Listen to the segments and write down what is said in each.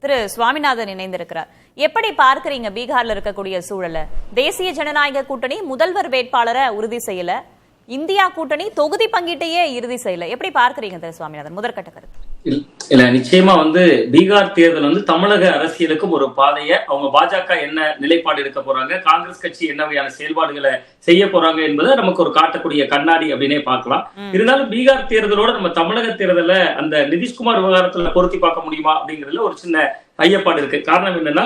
திரு சுவாமிநாதன் இணைந்திருக்கிறார். எப்படி பார்க்கறீங்க பீகார்ல இருக்கக்கூடிய சூழலை? தேசிய ஜனநாயக கூட்டணி முதல்வர் வேட்பாளரை உறுதி செய்யல, இந்தியா கூட்டணி தொகுதி பங்கீட்டையே இறுதி செய்யல. எப்படி பார்க்கறீங்க திரு சுவாமிநாதன்? முதற்கட்ட கருத்து. இல்ல, நிச்சயமா பீகார் தேர்தல் தமிழக அரசியலுக்கும் ஒரு பாதையை அவங்க பாஜக என்ன நிலைப்பாடு எடுக்க போறாங்க, காங்கிரஸ் கட்சி என்ன வகையான செயல்பாடுகளை செய்ய போறாங்க என்பதை நமக்கு ஒரு காட்டக்கூடிய கண்ணாடி அப்படின்னே பார்க்கலாம். இருந்தாலும் பீகார் தேர்தலோட நம்ம தமிழக தேர்தல அந்த நிதிஷ்குமார் விவகாரத்துல பொருத்தி பார்க்க முடியுமா அப்படிங்கிறதுல ஒரு சின்ன ஐயப்பாடு இருக்கு. காரணம் என்னன்னா,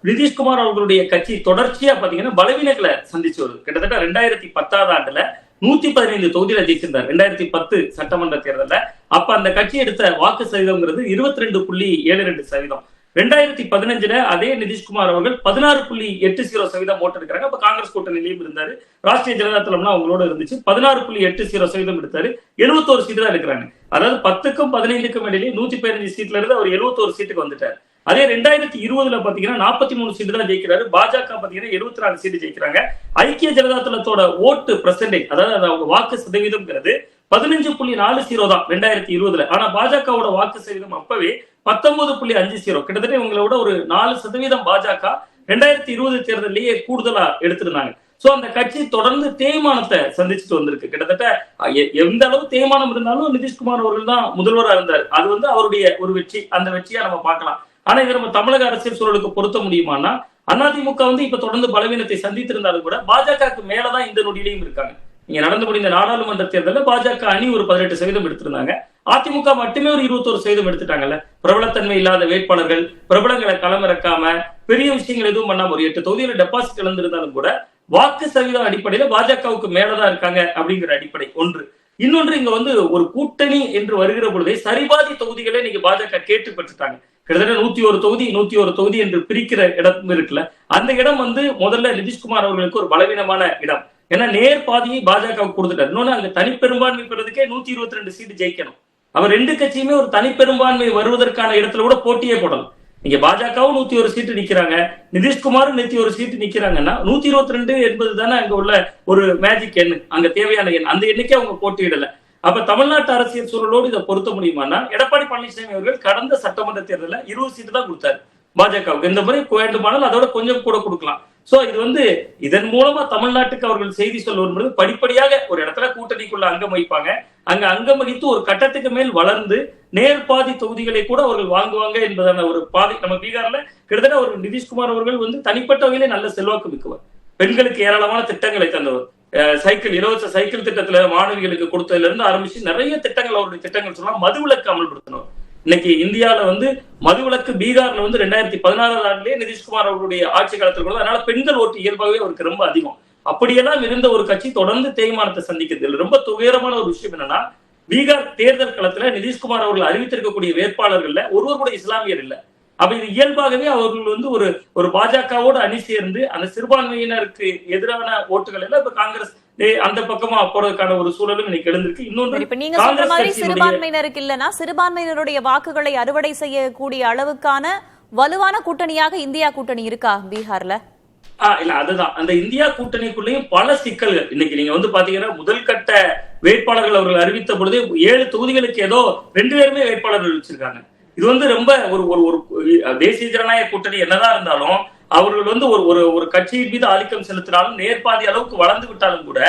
நிதிஷ்குமார் அவர்களுடைய கட்சி தொடர்ச்சியா பாத்தீங்கன்னா பலவீனங்களை சந்திச்சு வருது. கிட்டத்தட்ட 2010 ஆண்டுல 115 தொகுதியில ஜெயிச்சிருந்தார் 2010 சட்டமன்ற தேர்தல. அப்ப அந்த கட்சி எடுத்த வாக்கு சதவீதம்ங்கிறது 22.72%. 2015 அதே நிதிஷ்குமார் அவர்கள் 16.80% ஓட்டு எடுக்கிறாங்க. அப்ப காங்கிரஸ் கூட்டணியிலையும் இருந்தாரு, ராஷ்டிரிய ஜனதா தளம்னா அவங்களோட இருந்துச்சு. 16.80% எடுத்தாரு, 71 சீட்டு தான் எடுக்கிறாங்க. அதாவது 10க்கும் 15க்கும் இடையிலே 115 சீட்ல இருந்து அவர் 71 சீட்டுக்கு வந்துட்டார். அதே 2020 பாத்தீங்கன்னா 43 சீட்டு தான் ஜெயிக்கிறாரு. பாஜக பாத்தீங்கன்னா 74 சீட்டு ஜெயிக்கிறாங்க. ஐக்கிய ஜனதா தளத்தோட ஓட்டு பெர்சன்டேஜ், அதாவது அவங்க வாக்கு சதவீதம்ங்கிறது 15.40 தான் 2020. ஆனா பாஜகவோட வாக்கு சதவீதம் அப்பவே 19.50. கிட்டத்தட்ட இவங்களோட ஒரு 4% பாஜக 2020 தேர்தலையே கூடுதலா எடுத்திருந்தாங்க. சோ அந்த கட்சி தொடர்ந்து தேய்மானத்தை சந்திச்சுட்டு வந்திருக்கு. கிட்டத்தட்ட எந்த அளவு தேய்மானம் இருந்தாலும் நிதிஷ்குமார் அவர்கள் தான் முதல்வராக இருந்தார். அது அவருடைய ஒரு வெற்றி. அந்த வெற்றியா நம்ம பார்க்கலாம். ஆனா இதை நம்ம தமிழக அரசியல் சூழலுக்கு பொருத்த முடியுமானா, அதிமுக இப்ப தொடர்ந்து பலவீனத்தை சந்தித்திருந்தாலும் கூட பாஜகவுக்கு மேலதான் இந்த நொடியிலையும் இருக்காங்க. நீங்க நடந்து முடிந்த நாடாளுமன்ற தேர்தலில் பாஜக அணி ஒரு 18% எடுத்திருந்தாங்க. அதிமுக மட்டுமே ஒரு 21% எடுத்துட்டாங்கல்ல. பிரபலத்தன்மை இல்லாத வேட்பாளர்கள், பிரபலங்களை களமிறக்காம பெரிய விஷயங்கள் எதுவும் பண்ணாம ஒரு 8 தொகுதியில டெபாசிட் இழந்திருந்தாலும் கூட வாக்கு சதவீதம் அடிப்படையில பாஜகவுக்கு மேலதான் இருக்காங்க அப்படிங்கிற அடிப்படை ஒன்று. இன்னொன்று, இங்க ஒரு கூட்டணி என்று வருகிற பொழுதே சரிபாதி தொகுதிகளே நீங்க பாஜக கேட்டு பெற்றுட்டாங்க. கிட்டத்தட்ட 101 தொகுதி என்று பிரிக்கிற இடம் இருக்குல்ல, அந்த இடம் முதல்ல நிதிஷ்குமார் அவர்களுக்கு ஒரு பலவீனமான இடம். ஏன்னா நேர் பாதியை பாஜக கொடுத்துட்டாரு. இன்னொன்னு, அங்க தனிப்பெரும்பான்மை பெறதுக்கே 122 சீட்டு ஜெயிக்கணும். அவர் ரெண்டு கட்சியுமே ஒரு தனிப்பெரும்பான்மை வருவதற்கான இடத்துல கூட போட்டியே போடலாம். நீங்க பாஜகவும் 101 சீட்டு நிக்கிறாங்க, நிதிஷ்குமாரும் 101 சீட்டு நிக்கிறாங்கன்னா 122 என்பது தானே அங்க உள்ள ஒரு மேஜிக் எண், அங்க தேவையான எண். அந்த எண்ணிக்கை அவங்க போட்டியிடல. அப்ப தமிழ்நாட்டு அரசியல் சூழலோடு இதை பொருத்த முடியுமானா, எடப்பாடி பழனிசாமி அவர்கள் கடந்த சட்டமன்ற தேர்தலில் 20 சீட்டு தான் கொடுத்தாரு பாஜகவுக்கு. இந்த முறை வேண்டுமானால் அதோட கொஞ்சம் கூட கொடுக்கலாம். சோ இது இதன் மூலமா தமிழ்நாட்டுக்கு அவர்கள் செய்தி சொல்ல வரும்போது படிப்படியாக ஒரு இடத்துல கூட்டணிக்குள்ள அங்கம் வைப்பாங்க. அங்க அங்கம் வகித்து ஒரு கட்டத்துக்கு மேல் வளர்ந்து நேர்பாதி தொகுதிகளை கூட அவர்கள் வாங்குவாங்க என்பதான ஒரு பாதை. நம்ம பீகார்ல கிட்டத்தட்ட ஒரு நிதிஷ்குமார் அவர்கள் தனிப்பட்ட வகையிலே நல்ல செல்வாக்கு மிக்கவர். பெண்களுக்கு ஏராளமான திட்டங்களை தந்தவர். சைக்கிள், இலவச சைக்கிள் திட்டத்துல மாணவிகளுக்கு கொடுத்ததுல இருந்து ஆரம்பிச்சு நிறைய திட்டங்கள், அவருடைய திட்டங்கள் சொல்லலாம். மதுவிலக்கு அமல்படுத்தணும். இன்னைக்கு இந்தியாவில மதுவிலக்கு பீகார்ல 2016 ஆண்டுலயே நிதிஷ்குமார் அவருடைய ஆட்சி காலத்தில் கூட, அதனால பெண்கள் ஓட்டு இயல்பாகவே அவருக்கு ரொம்ப அதிகம். அப்படியெல்லாம் இருந்த ஒரு கட்சி தொடர்ந்து தேய்மானத்தை சந்திக்கிறது. ரொம்ப துயரமான ஒரு விஷயம் என்னன்னா, பீகார் தேர்தல் களத்துல நிதிஷ்குமார் அவர்கள் அறிவித்திருக்கக்கூடிய வேட்பாளர்கள்ல ஒருவர் கூட இஸ்லாமியர் இல்ல. அப்ப இது இயல்பாகவே அவர்கள் ஒரு பாஜகவோடு அணி சேர்ந்து அந்த சிறுபான்மையினருக்கு எதிரான ஓட்டுகள் எல்லாம் இப்ப காங்கிரஸ் அந்த பக்கமா போறதுக்கான ஒரு சூழலும் இன்னைக்கு எழுந்திருக்கு. இன்னொன்று, இப்ப நீங்க சொல்ற மாதிரி சிறுபான்மையினருக்கு இல்லனா சிறுபான்மையினருடைய வாக்குகளை அறுவடை செய்யக்கூடிய அளவுக்கான வலுவான கூட்டணியாக இந்தியா கூட்டணி இருக்கா பீகார்ல? இல்ல, அதுதான் அந்த இந்தியா கூட்டணிக்குள்ளேயும் பல சிக்கல்கள். இன்னைக்கு நீங்க பாத்தீங்கன்னா, முதல் கட்ட வேட்பாளர்கள் அவர்கள் அறிவித்த பொழுதே 7 தொகுதிகளுக்கு ஏதோ 2 பேருமே வேட்பாளர்கள் வச்சிருக்காங்க. இது ரொம்ப ஒரு தேசிய ஜனநாயக கூட்டணி என்னதான் இருந்தாலும் அவர்கள் ஒரு கட்சியின் மீது ஆதிக்கம் செலுத்தினாலும் நேர்பாதி அளவுக்கு வளர்ந்து விட்டாலும் கூட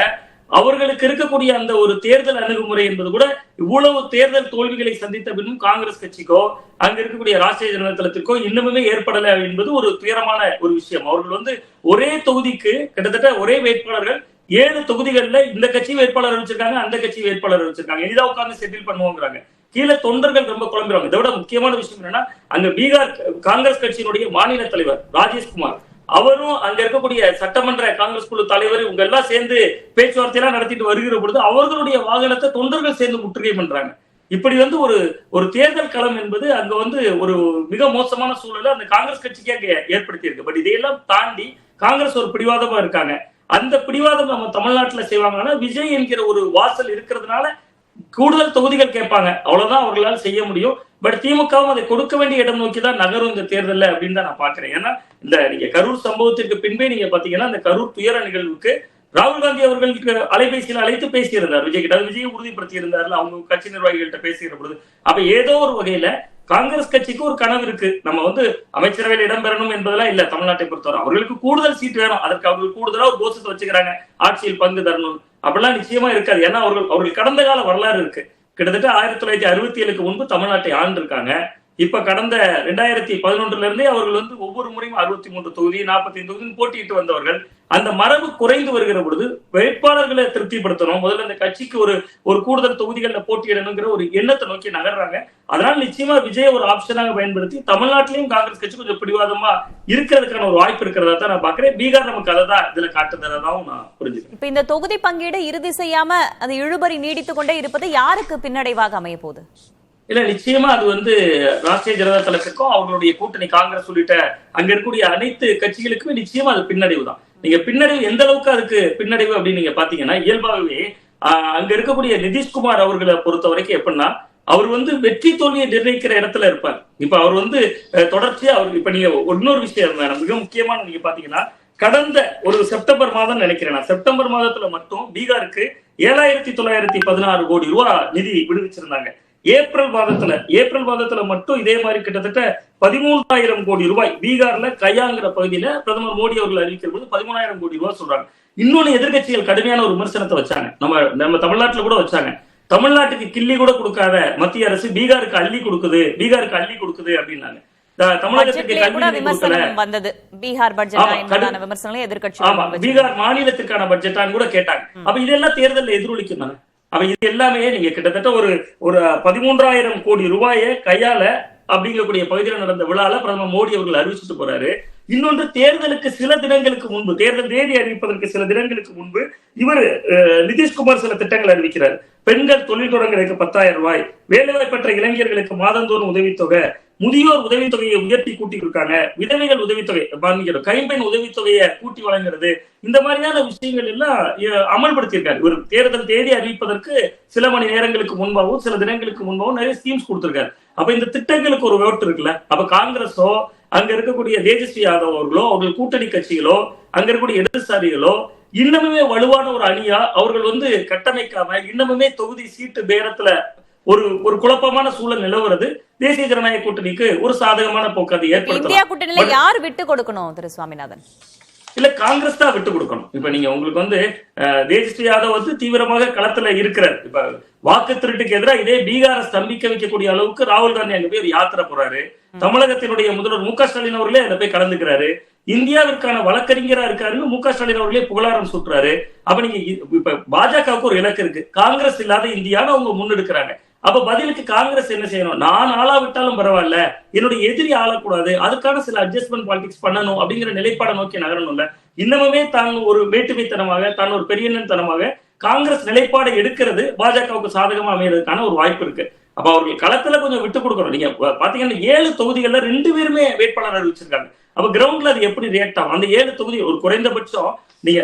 அவர்களுக்கு இருக்கக்கூடிய அந்த ஒரு தேர்தல் அணுகுமுறை என்பது கூட இவ்வளவு தேர்தல் தோல்விகளை சந்தித்த பின்னும் காங்கிரஸ் கட்சிக்கோ அங்க இருக்கக்கூடிய ராஷ்டிரிய ஜனதா தளத்திற்கோ இன்னுமே ஏற்படல என்பது ஒரு துயரமான ஒரு விஷயம். அவர்கள் ஒரே தொகுதிக்கு கிட்டத்தட்ட ஒரே வேட்பாளர்கள் 7 தொகுதிகள்ல இந்த கட்சி வேட்பாளர் வச்சிருக்காங்க, அந்த கட்சி வேட்பாளர் வச்சிருக்காங்க. எளிதா உட்கார்ந்து செட்டில் பண்ணுவோங்கிறாங்க. கீழே தொண்டர்கள் ரொம்ப குழம்புறாங்க. இதை விட முக்கியமான விஷயம் என்னன்னா, அங்க பீகார் காங்கிரஸ் கட்சியினுடைய மாநில தலைவர் ராஜேஷ்குமார் அவரும் அங்க இருக்கக்கூடிய சட்டமன்ற காங்கிரஸ் குழு தலைவர் இவங்க எல்லாம் சேர்ந்து பேச்சுவார்த்தையெல்லாம் நடத்திட்டு வருகிற பொழுது அவர்களுடைய வாகனத்தை தொண்டர்கள் சேர்ந்து முற்றுகை பண்றாங்க. இப்படி ஒரு தேர்தல் களம் என்பது அங்க ஒரு மிக மோசமான சூழலை அந்த காங்கிரஸ் கட்சிக்கு அங்க ஏற்படுத்தி இருக்கு. பட் இதையெல்லாம் தாண்டி காங்கிரஸ் ஒரு பிடிவாதமா இருக்காங்க. அந்த பிடிவாதம் நம்ம தமிழ்நாட்டுல செய்வாங்கன்னா, விஜய் என்கிற ஒரு வாசல் இருக்கிறதுனால கூடுதல் தொகுதிகள் கேட்பாங்க, அவ்வளவுதான் அவர்களால் செய்ய முடியும். பட் திமுகவும் அதை கொடுக்க வேண்டிய இடம் நோக்கிதான் நகரும் இந்த தேர்தல் அப்படின்னு தான் நான் பாக்குறேன். ஏன்னா நீங்க கரூர் சம்பவத்திற்கு பின்பே நீங்க பாத்தீங்கன்னா, அந்த கரூர் துயர நிகழ்வுக்கு ராகுல் காந்தி அவர்களுக்கு அலைபேசியில் அழைத்து பேசியிருந்தார் விஜய் கிட்ட. விஜய் உறுதிப்படுத்தி இருந்தார்ல அவங்க கட்சி நிர்வாகிகள்கிட்ட பேசுகிற பொழுது. அப்ப ஏதோ ஒரு வகையில காங்கிரஸ் கட்சிக்கு ஒரு கனவு இருக்கு, நம்ம வந்து அமைச்சரவையில் இடம்பெறணும் என்பதெல்லாம் இல்ல. தமிழ்நாட்டை பொறுத்தவரை அவர்களுக்கு கூடுதல் சீட் வேணும், அதற்கு அவர்கள் கூடுதலா ஒரு கோஷத்தை வச்சுக்கிறாங்க, ஆட்சியில் பங்கு தரணும் அப்படிலாம் நிச்சயமா இருக்காது. ஏன்னா அவர்கள் கடந்த கால வரலாறு இருக்கு. கிட்டத்தட்ட 1967க்கு முன்பு தமிழ்நாட்டை ஆண்டிருக்காங்க. இப்ப கடந்த 2011 இருந்தே அவர்கள் வந்து ஒவ்வொரு முறையும் 63 தொகுதி 45 தொகுதி போட்டியிட்டு வந்தவர்கள். அந்த மரபு குறைந்து வருகிற பொழுது வேட்பாளர்களை திருப்திப்படுத்தணும், முதல்ல இந்த கட்சிக்கு ஒரு கூடுதல் தொகுதிகளில் போட்டியிடணுங்கிற ஒரு எண்ணத்தை நோக்கி நகர்றாங்க. அதனால நிச்சயமா விஜய் ஒரு ஆப்ஷனாக பயன்படுத்தி தமிழ்நாட்டிலையும் காங்கிரஸ் கட்சி கொஞ்சம் பிடிவாதமா இருக்கிறதுக்கான ஒரு வாய்ப்பு இருக்கிறதா தான் நான் பாக்குறேன். பீகார் நமக்கு அதை தான் இதுல காட்டுறதாவும் நான் புரிஞ்சுக்கிறேன். இப்ப இந்த தொகுதி பங்கீடு இறுதி செய்யாம அது இழுபறி நீடித்துக் கொண்டே இருப்பது யாருக்கு பின்னடைவாக அமைய போகுது? இல்ல, நிச்சயமா அது வந்து ராஷ்டிரிய ஜனதா தளத்துக்கும் அவர்களுடைய கூட்டணி காங்கிரஸ் உள்ளிட்ட அங்க இருக்கக்கூடிய அனைத்து கட்சிகளுக்குமே நிச்சயமா அது பின்னடைவு தான். நீங்க பின்னடைவு எந்த அளவுக்கு அதுக்கு பின்னடைவு அப்படின்னு நீங்க பாத்தீங்கன்னா, இயல்பாகவே அங்க இருக்கக்கூடிய நிதிஷ்குமார் அவர்களை பொறுத்த வரைக்கும் எப்படின்னா, அவர் வந்து வெற்றி தோல்வியை நிர்ணயிக்கிற இடத்துல இருப்பார். இப்ப அவர் வந்து தொடர்ச்சியா அவர் இப்ப நீங்க இன்னொரு விஷயம் மிக முக்கியமான நீங்க பாத்தீங்கன்னா, கடந்த ஒரு செப்டம்பர் மாதம் நினைக்கிறேன், செப்டம்பர் மாதத்துல மட்டும் பீகாருக்கு 7,916 கோடி ரூபாய் நிதி விடுவிச்சிருந்தாங்க. ஏப்ரல் மாதத்துல மட்டும் இதே மாதிரி கிட்டத்தட்ட 13,000 கோடி ரூபாய் பீகார்ல கையாங்கிற பகுதியில பிரதமர் மோடி அவர்கள் அறிவிக்கிற போது 13,000 கோடி ரூபாய் சொல்றாங்க. இன்னொன்னு எதிர்கட்சிகள் கடுமையான ஒரு விமர்சனத்தை வச்சாங்க, நம்ம தமிழ்நாட்டுல கூட வச்சாங்க. தமிழ்நாட்டுக்கு கிள்ளி கூட கொடுக்காத மத்திய அரசு பீகாருக்கு அள்ளி கொடுக்குது அப்படின்னாங்க. பீகார் மாநிலத்திற்கான பட்ஜெட்டான்னு கூட கேட்டாங்க. அப்ப இதெல்லாம் தேர்தலில் எதிரொலிக்கிறாங்க. அப்ப இது எல்லாமே நீங்க கிட்டத்தட்ட ஒரு 13,000 கோடி ரூபாயை கையால அப்படிங்கக்கூடிய பகுதியில் நடந்த விழால பிரதமர் மோடி அவர்கள் அறிவிச்சுட்டு போறாரு. இன்னொன்று, தேர்தலுக்கு சில தினங்களுக்கு முன்பு, தேர்தல் தேதி அறிவிப்பதற்கு சில தினங்களுக்கு முன்பு இவர் நிதிஷ்குமார் சில திட்டங்கள் அறிவிக்கிறார். பெண்கள் தொழில் தொடங்குறதுக்கு 10,000 ரூபாய், வேலைவாய்ப்பற்ற இளைஞர்களுக்கு மாதந்தோறும் உதவித்தொகை, முதியோர் உதவித்தொகையை உயர்த்தி கூட்டி இருக்காங்க, விதவைகள் உதவித்தொகை, கைம்பெண் உதவித்தொகையை கூட்டி வழங்குறது, இந்த மாதிரியான விஷயங்கள் எல்லாம் அமல்படுத்தியிருக்காரு. ஒரு தேர்தல் தேதி அறிவிப்பதற்கு சில மணி நேரங்களுக்கு முன்பாகவும் சில தினங்களுக்கு முன்பாகவும் நிறைய ஸ்கீம்ஸ் கொடுத்திருக்காரு. அப்ப இந்த திட்டங்களுக்கு ஒரு ஓட்டு இருக்குல்ல. அப்ப காங்கிரஸோ அங்க இருக்கக்கூடிய தேஜஸ்வி யாதவ் அவர்களோ அவர்கள் கூட்டணி கட்சிகளோ அங்க இருக்கக்கூடிய இடதுசாரிகளோ இன்னமுமே வலுவான ஒரு அணியா அவர்கள் வந்து கட்டமைக்காம இன்னமுமே தொகுதி சீட்டு பேரத்துல ஒரு குழப்பமான சூழல் நிலவுறது தேசிய ஜனநாயக கூட்டணிக்கு ஒரு சாதகமான போக்கு அது ஏற்படுத்தலாம். இந்தியா கூட்டணியில யார் விட்டு கொடுக்கணும் திரு சுவாமிநாதன்? இல்ல, காங்கிரஸ் தான் விட்டு கொடுக்கணும். இப்ப நீங்க உங்களுக்கு வந்து தேஜஸ்வி யாதவ் வந்து தீவிரமாக களத்துல இருக்கிறார். இப்ப வாக்கு திருட்டுக்கு எதிராக இதே பீகாரை ஸ்தம்பிக்க வைக்கக்கூடிய அளவுக்கு ராகுல் காந்தி அங்க போய் ஒரு யாத்திரை போறாரு. தமிழகத்தினுடைய முதல்வர் மு க ஸ்டாலின் அவர்களே அதை போய் கலந்துக்கிறாரு. இந்தியாவிற்கான வழக்கறிஞரா இருக்காருன்னு மு க ஸ்டாலின் அவர்களே புகழாரம் சுட்டுறாரு. அப்ப நீங்க இப்ப பாஜகவுக்கு ஒரு இலக்கு இருக்கு, காங்கிரஸ் இல்லாத இந்தியான்னு அவங்க முன்னெடுக்கிறாங்க. அப்ப பதிலுக்கு காங்கிரஸ் என்ன செய்யணும்? நான் ஆளாவிட்டாலும் பரவாயில்ல, என்னுடைய எதிரி ஆளக்கூடாது, அதுக்கான சில அட்ஜஸ்ட்மெண்ட் பாலிடிக்ஸ் பண்ணணும் அப்படிங்கிற நிலைப்பாடை நோக்கி நகரணும்ல. இன்னமுமே தான் ஒரு வேட்டுமைத்தனமாக, தான் ஒரு பெரியத்தனமாக காங்கிரஸ் நிலைப்பாடை எடுக்கிறது பாஜகவுக்கு சாதகமா அமையறதுக்கான ஒரு வாய்ப்பு இருக்கு. அப்ப அவர்கள் களத்துல கொஞ்சம் விட்டு கொடுக்கணும். நீங்க பாத்தீங்கன்னா 7 தொகுதிகள்ல 2 பேருமே வேட்பாளர் அறிவிச்சிருக்காங்க. அப்ப கிரவுண்ட்ல அது எப்படி ரியாக்ட் ஆகும்? அந்த 7 தொகுதி ஒரு குறைந்தபட்சம் நீங்க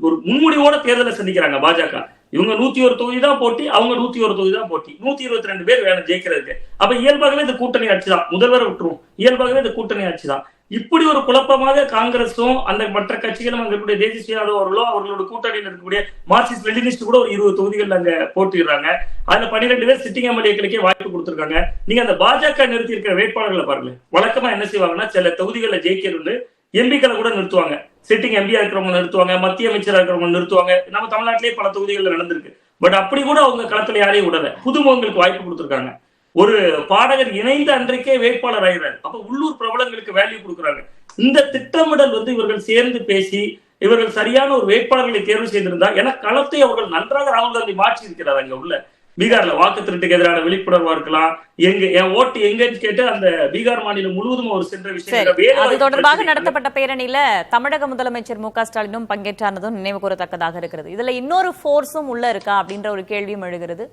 ஒரு முன்முடிவோட தேர்தலை சந்திக்கிறாங்க பாஜக. இவங்க 101 தொகுதி தான் போட்டி, அவங்க 101 தொகுதி தான் போட்டி, 122 பேர் வேணும் ஜெயிக்கிறதுக்கு. அப்ப இயல்பாகவே இந்த கூட்டணி ஆட்சி தான், முதல்வரை விட்டுரும், இயல்பாகவே இந்த கூட்டணி ஆட்சி தான். இப்படி ஒரு குழப்பமாக காங்கிரஸும் அந்த மற்ற கட்சிகளும் அங்க இருக்கக்கூடிய தேஜஸ்வி யாதவ் அவர்களோ அவர்களோட கூட்டணியில் இருக்கக்கூடிய மார்க்சிஸ்ட் லெனினிஸ்ட் கூட ஒரு 20 தொகுதிகள் அங்க போட்டிடுறாங்க. அதுல 12 பேர் சிட்டிங் எம்எல்ஏக்களுக்கே வாய்ப்பு கொடுத்திருக்காங்க. நீங்க அந்த பாஜக நிறுத்தி இருக்கிற வேட்பாளர்களை பாருங்க. வழக்கமா என்ன செய்வாங்கன்னா, சில தொகுதிகளில் ஜெயிக்கிறது எம்பிக்களை கூட நிறுத்துவாங்க, சிட்டிங் எம்பியா இருக்கிறவங்க நிறுத்துவாங்க, மத்திய அமைச்சராக இருக்கிறவங்க நிறுத்துவாங்க. நம்ம தமிழ்நாட்டிலேயே பல தொகுதிகளில் நடந்திருக்கு. பட் அப்படி கூட அவங்க களத்துல யாரையும் விடல, புதுமுகங்களுக்கு வாய்ப்பு கொடுத்திருக்காங்க. ஒரு பாடகர் இணைந்த அன்றைக்கே வேட்பாளர் ஆகிறார். அப்ப உள்ளூர் பிரபலங்களுக்கு வேல்யூ கொடுக்குறாங்க. இந்த திட்டமிடல் வந்து இவர்கள் சேர்ந்து பேசி இவர்கள் சரியான ஒரு வேட்பாளர்களை தேர்வு செய்திருந்தா, ஏன்னா களத்தை அவர்கள் நன்றாக ராகுல் காந்தி மாற்றி இருக்கிறார். அங்க உள்ள பீகார்ல வாக்கு திருட்டுக்கு எதிரான விழிப்புணர்வா இருக்கலாம், என் ஓட்டு எங்கன்னு கேட்டு அந்த பீகார் மாநிலம் முழுவதும் ஒரு சென்ற விஷயம். அது தொடர்பாக நடத்தப்பட்ட பேரணியில தமிழக முதலமைச்சர் மு க ஸ்டாலினும் பங்கேற்றானதும் நினைவு கூறத்தக்கதாக இருக்கிறது. இதுல இன்னொரு போர்ஸும் உள்ள இருக்கா அப்படின்ற ஒரு கேள்வியும் எழுகிறது.